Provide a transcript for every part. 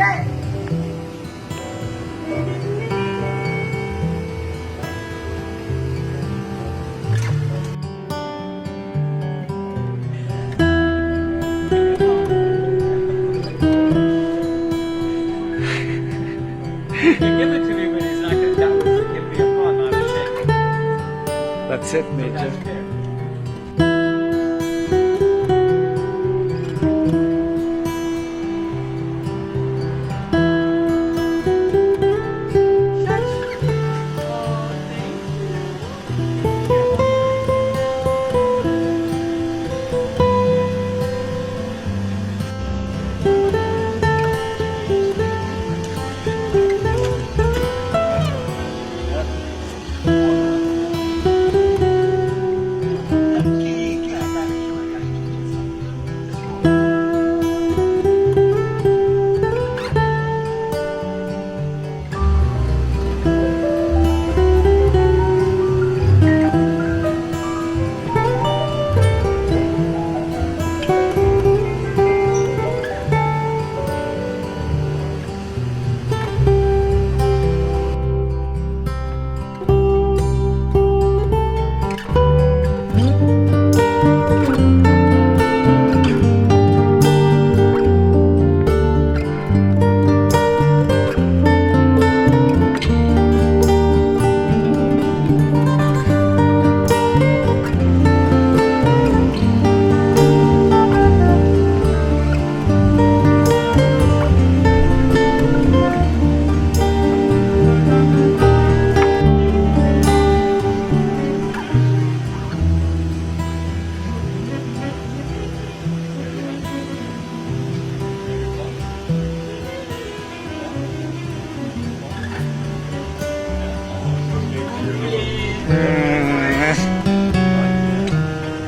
Give it to me when he's not going to give me a paw, not a shake. That's it, Major. That's fair.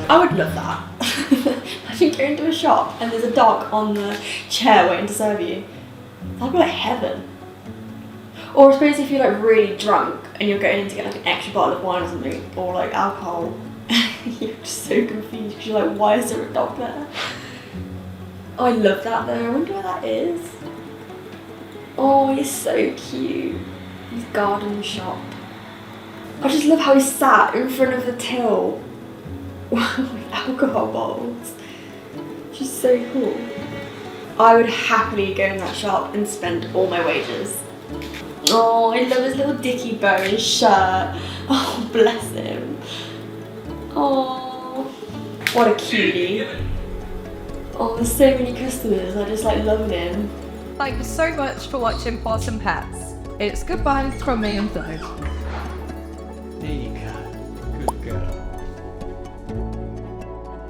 I would love that. Imagine going into a shop and there's a dog on the chair waiting to serve you. That'd be like heaven. Or I suppose if you're like really drunk and you're going in to get like an extra bottle of wine or something, or like alcohol, you're just so confused because you're like, why is there a dog there? Oh, I love that though. I wonder what that is. Oh, he's so cute. His garden shop. I just love how he sat in front of the till with alcohol bottles. She's so cool. I would happily go in that shop and spend all my wages. Oh, I love his little dicky bow and his shirt. Oh, bless him. Oh, what a cutie. Oh, there's so many customers. I just like loving him. Thank you so much for watching Pawsome Pets. It's goodbye from me and Flo.